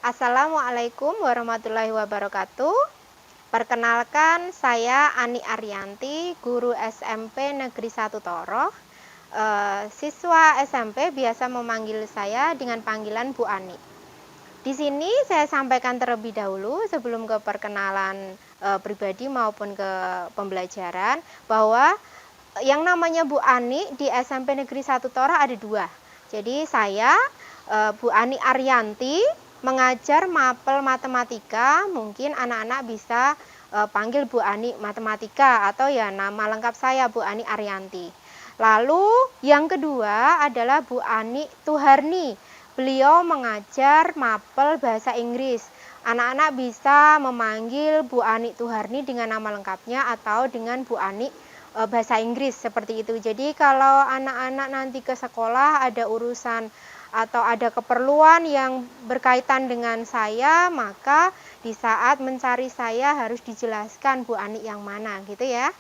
Assalamualaikum warahmatullahi wabarakatuh. Perkenalkan, saya Ani Ariyanti, guru SMP Negeri 1 Toroh. Siswa SMP biasa memanggil saya dengan panggilan Bu Ani. Di sini saya sampaikan terlebih dahulu sebelum ke perkenalan pribadi maupun ke pembelajaran, bahwa yang namanya Bu Ani di SMP Negeri 1 Toroh ada dua. Jadi saya Bu Ani Ariyanti mengajar mapel matematika. Mungkin anak-anak bisa panggil Bu Ani matematika, atau ya nama lengkap saya Bu Ani Ariyanti. Lalu yang kedua adalah Bu Ani Tuharni. Beliau mengajar mapel bahasa Inggris. Anak-anak bisa memanggil Bu Ani Tuharni dengan nama lengkapnya atau dengan Bu Ani bahasa Inggris, seperti itu. Jadi kalau anak-anak nanti ke sekolah ada urusan atau ada keperluan yang berkaitan dengan saya, maka di saat mencari saya harus dijelaskan Bu Ani yang mana, gitu ya.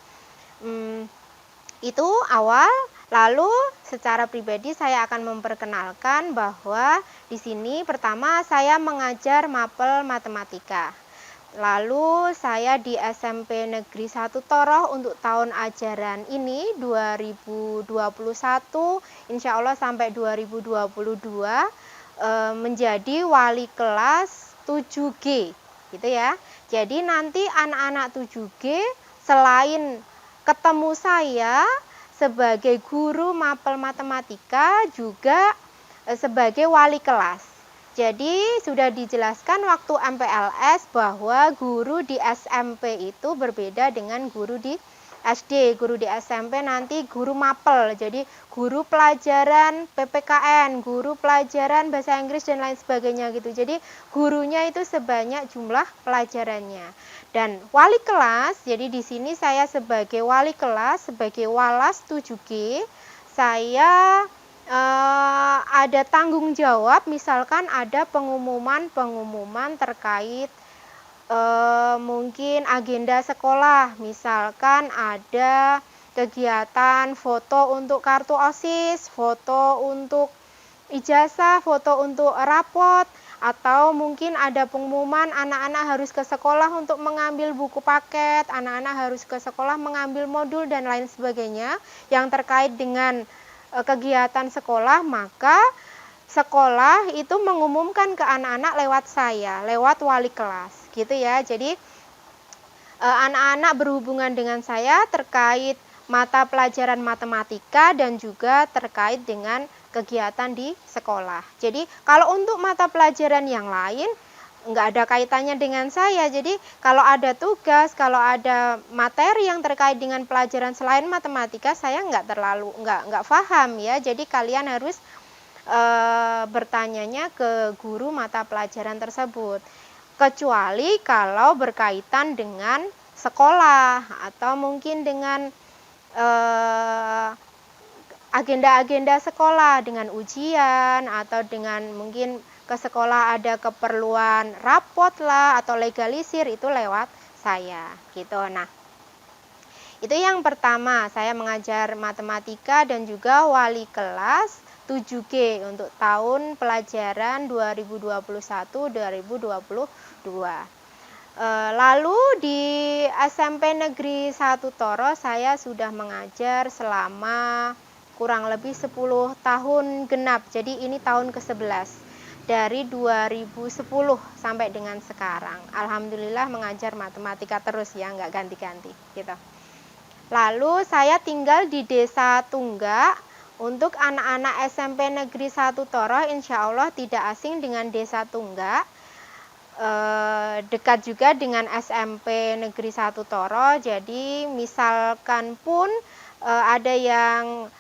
Itu awal. Lalu secara pribadi saya akan memperkenalkan bahwa di sini pertama saya mengajar mapel matematika. Lalu saya di SMP Negeri 1 Toroh untuk tahun ajaran ini 2021 insya Allah sampai 2022 menjadi wali kelas 7G, gitu ya. Jadi nanti anak-anak 7G selain ketemu saya sebagai guru mapel matematika, juga sebagai wali kelas. Jadi sudah dijelaskan waktu MPLS bahwa guru di SMP itu berbeda dengan guru di SD. Guru di SMP nanti guru mapel, jadi guru pelajaran PPKN, guru pelajaran bahasa Inggris dan lain sebagainya gitu. Jadi gurunya itu sebanyak jumlah pelajarannya. Dan wali kelas, jadi di sini saya sebagai wali kelas, sebagai walas 7G, saya ada tanggung jawab. Misalkan ada pengumuman terkait mungkin agenda sekolah, misalkan ada kegiatan foto untuk kartu OSIS, foto untuk ijazah, foto untuk rapot, atau mungkin ada pengumuman anak-anak harus ke sekolah untuk mengambil buku paket, anak-anak harus ke sekolah mengambil modul dan lain sebagainya yang terkait dengan kegiatan sekolah, maka sekolah itu mengumumkan ke anak-anak lewat saya, lewat wali kelas, gitu ya. Jadi anak-anak berhubungan dengan saya terkait mata pelajaran matematika dan juga terkait dengan kegiatan di sekolah. Jadi kalau untuk mata pelajaran yang lain nggak ada kaitannya dengan saya. Jadi kalau ada tugas, kalau ada materi yang terkait dengan pelajaran selain matematika, saya nggak paham ya. Jadi kalian harus bertanyanya ke guru mata pelajaran tersebut. Kecuali kalau berkaitan dengan sekolah atau mungkin dengan agenda-agenda sekolah, dengan ujian atau dengan mungkin ke sekolah ada keperluan rapot lah atau legalisir, itu lewat saya gitu. Nah, itu yang pertama, saya mengajar matematika dan juga wali kelas 7G untuk tahun pelajaran 2021-2022. Lalu di SMP Negeri 1 Toroh saya sudah mengajar selama kurang lebih 10 tahun genap. Jadi ini tahun ke-11 dari 2010 sampai dengan sekarang. Alhamdulillah mengajar matematika terus ya, nggak ganti-ganti gitu. Lalu saya tinggal di Desa Tunggak. Untuk anak-anak SMP Negeri 1 Toroh insya Allah tidak asing dengan Desa Tunggak. Dekat juga dengan SMP Negeri 1 Toroh. Jadi misalkan pun ada yang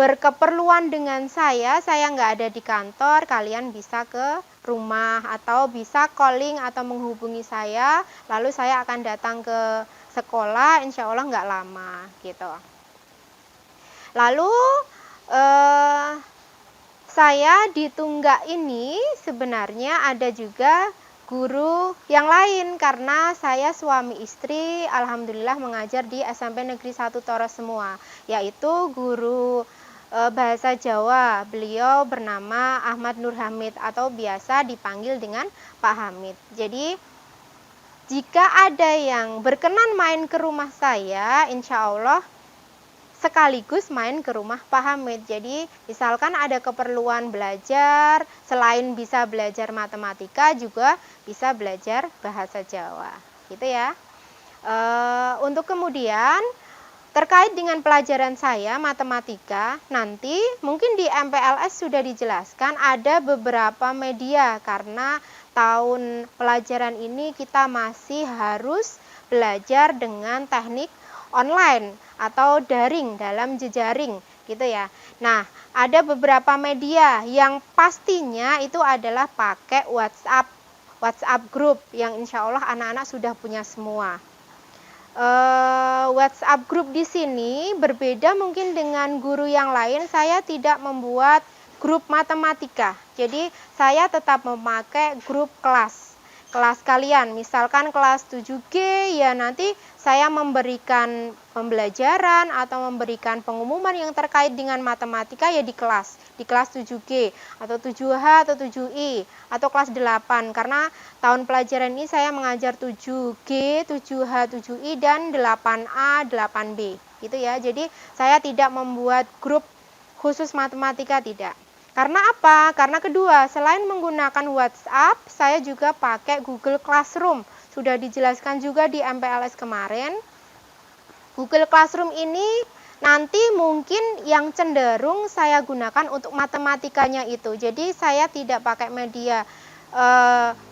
berkeperluan dengan saya nggak ada di kantor, kalian bisa ke rumah atau bisa calling atau menghubungi saya, lalu saya akan datang ke sekolah, insya Allah nggak lama gitu. Lalu saya di Tunggak ini sebenarnya ada juga guru yang lain, karena saya suami istri alhamdulillah mengajar di SMP Negeri 1 Toroh semua, yaitu guru bahasa Jawa. Beliau bernama Ahmad Nur Hamid atau biasa dipanggil dengan Pak Hamid. Jadi jika ada yang berkenan main ke rumah saya, insya Allah sekaligus main ke rumah Pak Hamid. Jadi misalkan ada keperluan belajar, selain bisa belajar matematika juga bisa belajar bahasa Jawa, gitu ya. Untuk kemudian terkait dengan pelajaran saya matematika, nanti mungkin di MPLS sudah dijelaskan ada beberapa media karena tahun pelajaran ini kita masih harus belajar dengan teknik online atau daring dalam jejaring gitu ya. Nah, ada beberapa media yang pastinya itu adalah pakai WhatsApp group yang insya Allah anak-anak sudah punya semua. WhatsApp group di sini berbeda mungkin dengan guru yang lain. Saya tidak membuat grup matematika. Jadi saya tetap memakai grup kelas kalian. Misalkan kelas 7G ya nanti saya memberikan pembelajaran atau memberikan pengumuman yang terkait dengan matematika ya di kelas 7G atau 7H atau 7I atau kelas 8 karena tahun pelajaran ini saya mengajar 7G, 7H, 7I dan 8A, 8B gitu ya. Jadi saya tidak membuat grup khusus matematika, tidak. Karena apa? Karena kedua, selain menggunakan WhatsApp, saya juga pakai Google Classroom. Sudah dijelaskan juga di MPLS kemarin. Google Classroom ini nanti mungkin yang cenderung saya gunakan untuk matematikanya itu. Jadi saya tidak pakai media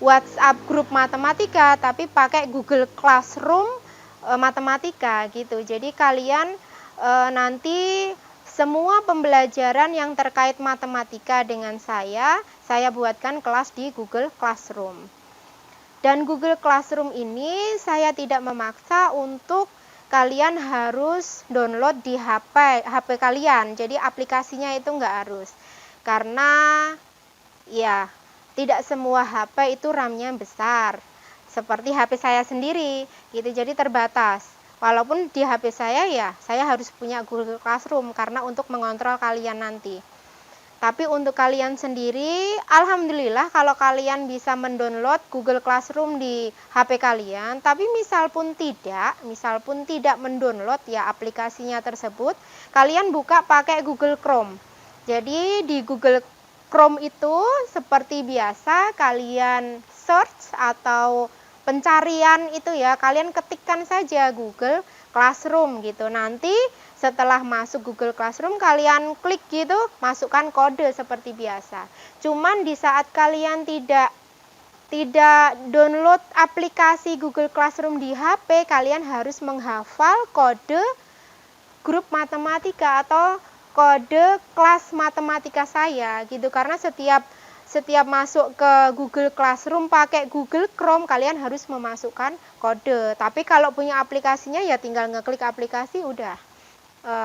WhatsApp grup matematika, tapi pakai Google Classroom matematika gitu. Jadi kalian nanti semua pembelajaran yang terkait matematika dengan saya buatkan kelas di Google Classroom. Dan Google Classroom ini saya tidak memaksa untuk kalian harus download di HP kalian. Jadi aplikasinya itu nggak harus. Karena ya tidak semua HP itu RAM-nya besar. Seperti HP saya sendiri gitu, jadi terbatas. Walaupun di HP saya ya, saya harus punya Google Classroom karena untuk mengontrol kalian nanti. Tapi untuk kalian sendiri, alhamdulillah kalau kalian bisa mendownload Google Classroom di HP kalian, tapi misal pun tidak mendownload ya aplikasinya tersebut, kalian buka pakai Google Chrome. Jadi di Google Chrome itu seperti biasa kalian search atau pencarian itu ya, kalian ketikkan saja Google Classroom gitu. Nanti setelah masuk Google Classroom kalian klik gitu, masukkan kode seperti biasa. Cuman di saat kalian tidak download aplikasi Google Classroom di HP, kalian harus menghafal kode grup matematika atau kode kelas matematika saya gitu. Karena setiap masuk ke Google Classroom pakai Google Chrome kalian harus memasukkan kode. Tapi kalau punya aplikasinya ya tinggal ngeklik aplikasi udah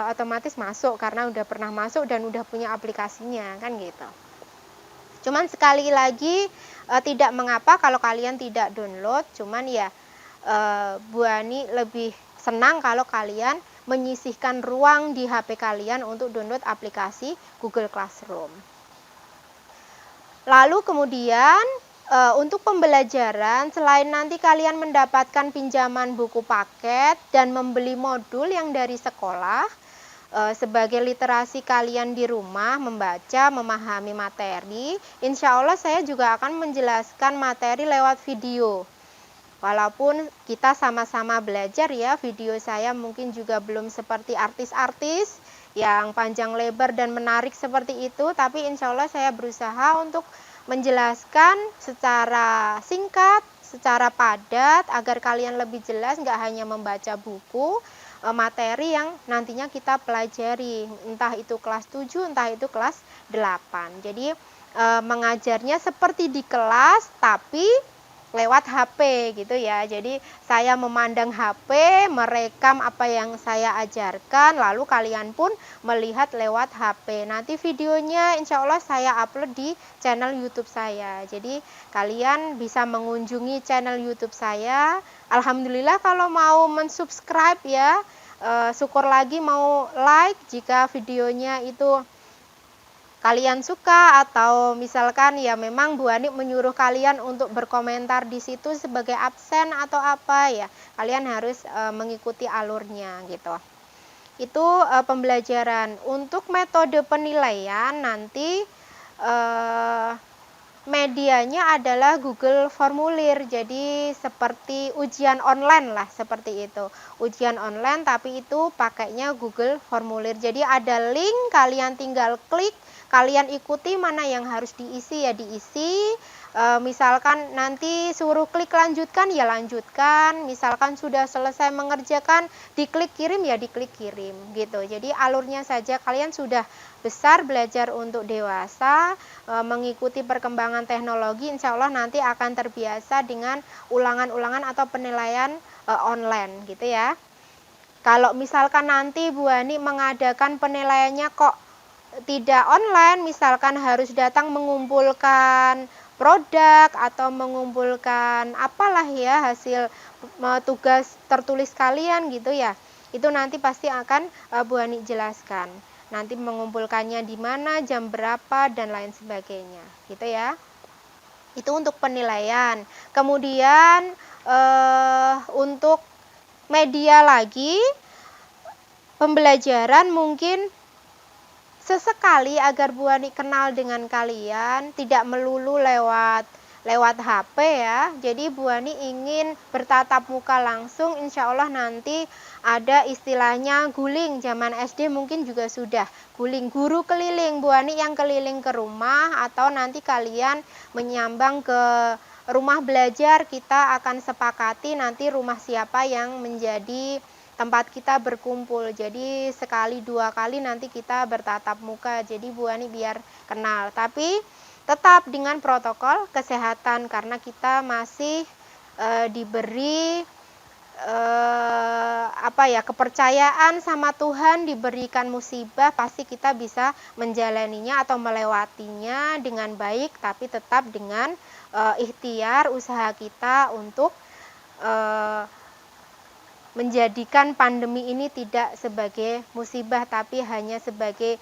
otomatis masuk karena udah pernah masuk dan udah punya aplikasinya kan gitu. Cuman sekali lagi tidak mengapa kalau kalian tidak download, cuman ya Bu Ani lebih senang kalau kalian menyisihkan ruang di HP kalian untuk download aplikasi Google Classroom. Lalu kemudian untuk pembelajaran, selain nanti kalian mendapatkan pinjaman buku paket dan membeli modul yang dari sekolah, sebagai literasi kalian di rumah, membaca, memahami materi, insya Allah saya juga akan menjelaskan materi lewat video. Walaupun kita sama-sama belajar ya, video saya mungkin juga belum seperti artis-artis yang panjang lebar dan menarik seperti itu, tapi insya Allah saya berusaha untuk menjelaskan secara singkat, secara padat agar kalian lebih jelas, nggak hanya membaca buku, materi yang nantinya kita pelajari, entah itu kelas 7, entah itu kelas 8. Jadi mengajarnya seperti di kelas tapi lewat HP gitu ya. Jadi saya memandang HP, merekam apa yang saya ajarkan, lalu kalian pun melihat lewat HP. Nanti videonya insya Allah saya upload di channel YouTube saya. Jadi kalian bisa mengunjungi channel YouTube saya. Alhamdulillah kalau mau mensubscribe ya, syukur lagi mau like jika videonya itu kalian suka, atau misalkan ya memang Bu Ani menyuruh kalian untuk berkomentar di situ sebagai absen atau apa ya, kalian harus mengikuti alurnya gitu. Itu pembelajaran. Untuk metode penilaian nanti medianya adalah Google Formulir, jadi seperti ujian online lah, seperti itu. Ujian online tapi itu pakainya Google Formulir. Jadi ada link, kalian tinggal klik, kalian ikuti mana yang harus diisi ya diisi. Misalkan nanti suruh klik lanjutkan ya lanjutkan, misalkan sudah selesai mengerjakan diklik kirim ya diklik kirim gitu. Jadi alurnya saja, kalian sudah besar, belajar untuk dewasa, mengikuti perkembangan teknologi, insya Allah nanti akan terbiasa dengan ulangan-ulangan atau penilaian online gitu ya. Kalau misalkan nanti Bu Ani mengadakan penilaiannya kok tidak online, misalkan harus datang mengumpulkan produk atau mengumpulkan apalah ya hasil tugas tertulis kalian gitu ya, itu nanti pasti akan Bu Ani jelaskan. Nanti mengumpulkannya di mana, jam berapa, dan lain sebagainya gitu ya. Itu untuk penilaian. Kemudian untuk media lagi, pembelajaran mungkin sesekali agar Bu Ani kenal dengan kalian, tidak melulu lewat HP ya. Jadi Bu Ani ingin bertatap muka langsung, insya Allah nanti ada istilahnya guling. Zaman SD mungkin juga sudah guling, guru keliling, Bu Ani yang keliling ke rumah, atau nanti kalian menyambang ke rumah belajar, kita akan sepakati nanti rumah siapa yang menjadi tempat kita berkumpul. Jadi sekali dua kali nanti kita bertatap muka. Jadi Bu Ani biar kenal. Tapi tetap dengan protokol kesehatan karena kita masih diberi kepercayaan sama Tuhan, diberikan musibah, pasti kita bisa menjalaninya atau melewatinya dengan baik, tapi tetap dengan ikhtiar usaha kita untuk menjadikan pandemi ini tidak sebagai musibah tapi hanya sebagai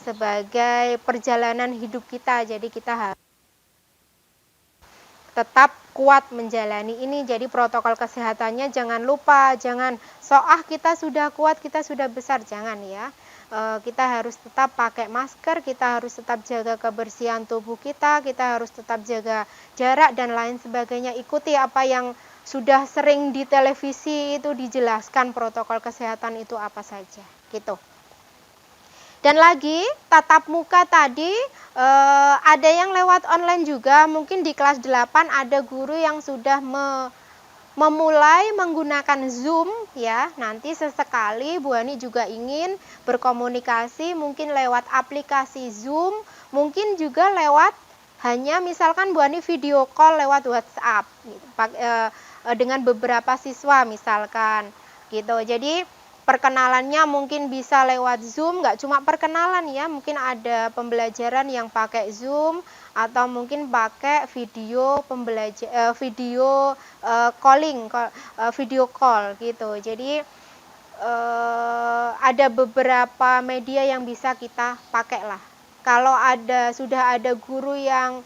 sebagai perjalanan hidup kita. Jadi kita harus tetap kuat menjalani ini. Jadi protokol kesehatannya jangan lupa, jangan kita sudah kuat, kita sudah besar, jangan ya. Kita harus tetap pakai masker, kita harus tetap jaga kebersihan tubuh kita harus tetap jaga jarak dan lain sebagainya. Ikuti apa yang sudah sering di televisi itu dijelaskan protokol kesehatan itu apa saja gitu. Dan lagi tatap muka tadi ada yang lewat online juga, mungkin di kelas 8 ada guru yang sudah memulai menggunakan Zoom ya. Nanti sesekali Bu Ani juga ingin berkomunikasi mungkin lewat aplikasi Zoom, mungkin juga lewat hanya misalkan Bu Ani video call lewat WhatsApp gitu, dengan beberapa siswa misalkan gitu. Jadi perkenalannya mungkin bisa lewat Zoom, nggak cuma perkenalan ya, mungkin ada pembelajaran yang pakai Zoom atau mungkin pakai video video call gitu. Jadi ada beberapa media yang bisa kita pakai lah. Kalau sudah ada guru yang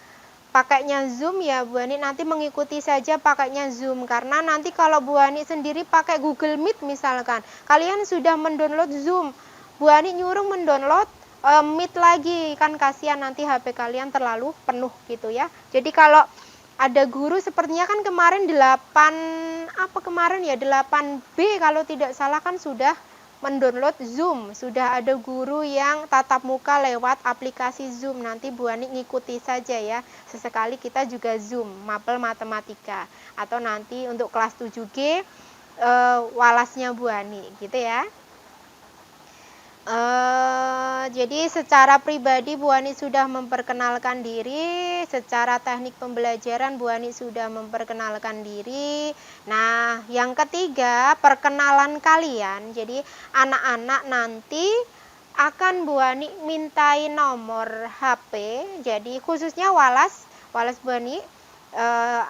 pakainya Zoom ya Bu Ani nanti mengikuti saja pakainya Zoom, karena nanti kalau Bu Ani sendiri pakai Google Meet misalkan, kalian sudah mendownload Zoom, Bu Ani nyuruh mendownload Meet lagi, kan kasihan nanti HP kalian terlalu penuh gitu ya. Jadi kalau ada guru sepertinya kan kemarin 8B kalau tidak salah kan sudah mendownload Zoom, sudah ada guru yang tatap muka lewat aplikasi Zoom. Nanti Bu Ani ngikuti saja ya, sesekali kita juga Zoom mapel matematika, atau nanti untuk kelas 7G walasnya Bu Ani gitu ya. Jadi secara pribadi Bu Ani sudah memperkenalkan diri, secara teknik pembelajaran Bu Ani sudah memperkenalkan diri. Nah, yang ketiga perkenalan kalian. Jadi anak-anak nanti akan Bu Ani mintai nomor HP. Jadi khususnya walas Bu Ani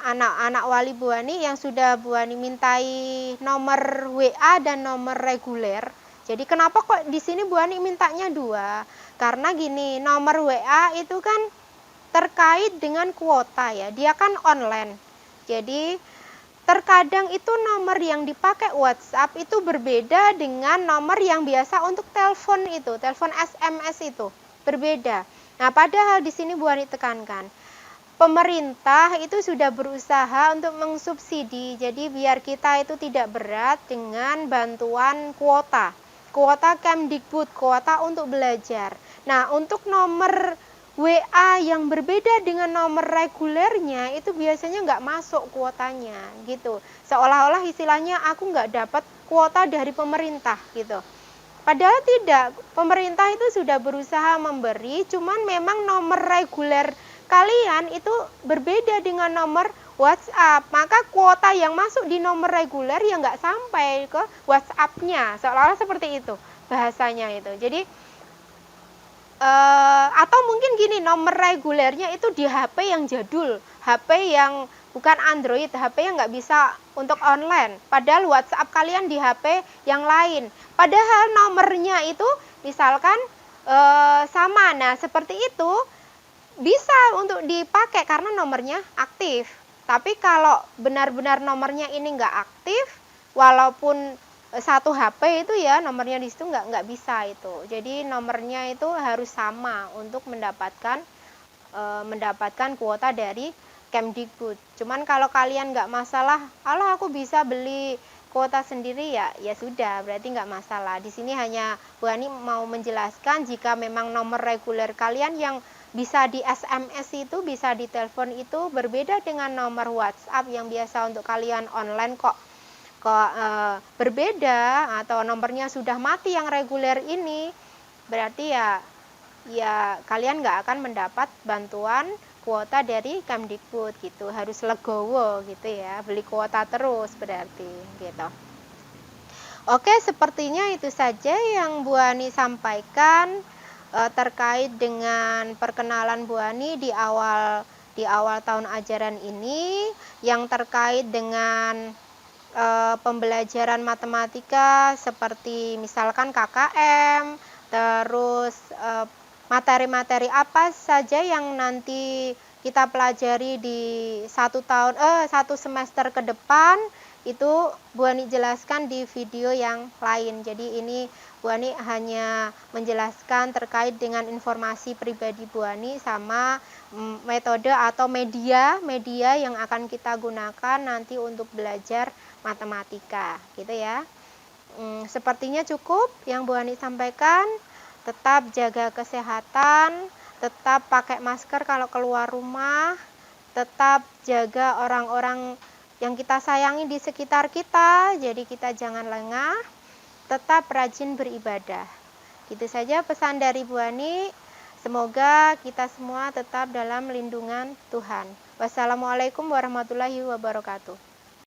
anak-anak wali Bu Ani yang sudah Bu Ani mintai nomor WA dan nomor reguler. Jadi kenapa kok di sini Bu Ani mintanya 2? Karena gini, nomor WA itu kan terkait dengan kuota ya, dia kan online. Jadi terkadang itu nomor yang dipakai WhatsApp itu berbeda dengan nomor yang biasa untuk telepon itu, telepon SMS itu, berbeda. Nah, padahal di sini Bu Ani tekankan, pemerintah itu sudah berusaha untuk mengsubsidi, jadi biar kita itu tidak berat dengan bantuan kuota Kemdikbud, kuota untuk belajar. Nah, untuk nomor WA yang berbeda dengan nomor regulernya itu biasanya nggak masuk kuotanya gitu. Seolah-olah istilahnya aku nggak dapat kuota dari pemerintah gitu. Padahal tidak, pemerintah itu sudah berusaha memberi, cuman memang nomor reguler kalian itu berbeda dengan nomor WhatsApp. Maka kuota yang masuk di nomor reguler ya nggak sampai ke WhatsApp-nya, seolah-olah seperti itu bahasanya itu. Jadi atau mungkin gini, nomor regulernya itu di HP yang jadul, HP yang bukan Android, HP yang nggak bisa untuk online. Padahal WhatsApp kalian di HP yang lain. Padahal nomornya itu misalkan sama. Nah, seperti itu bisa untuk dipakai karena nomornya aktif. Tapi kalau benar-benar nomornya ini nggak aktif, walaupun satu HP itu ya nomornya di situ nggak bisa itu. Jadi nomornya itu harus sama untuk mendapatkan kuota dari Kemdikbud. Cuman kalau kalian nggak masalah, Allah aku bisa beli kuota sendiri ya sudah, berarti nggak masalah. Di sini hanya Bu Ani mau menjelaskan jika memang nomor reguler kalian yang bisa di SMS itu, bisa di telepon itu berbeda dengan nomor WhatsApp yang biasa untuk kalian online kok berbeda, atau nomornya sudah mati yang reguler ini, berarti ya kalian nggak akan mendapat bantuan kuota dari Kemdikbud gitu, harus legowo gitu ya, beli kuota terus berarti gitu. Oke, sepertinya itu saja yang Bu Ani sampaikan terkait dengan perkenalan Bu Ani di awal tahun ajaran ini, yang terkait dengan pembelajaran matematika seperti misalkan KKM, terus materi-materi apa saja yang nanti kita pelajari di satu semester ke depan, itu Bu Ani jelaskan di video yang lain. Jadi ini Bu Ani hanya menjelaskan terkait dengan informasi pribadi Bu Ani sama metode atau media yang akan kita gunakan nanti untuk belajar matematika gitu ya. Sepertinya cukup yang Bu Ani sampaikan. Tetap jaga kesehatan, tetap pakai masker kalau keluar rumah, tetap jaga orang-orang yang kita sayangi di sekitar kita, jadi kita jangan lengah, tetap rajin beribadah. Gitu saja pesan dari Bu Ani. Semoga kita semua tetap dalam lindungan Tuhan. Wassalamualaikum warahmatullahi wabarakatuh.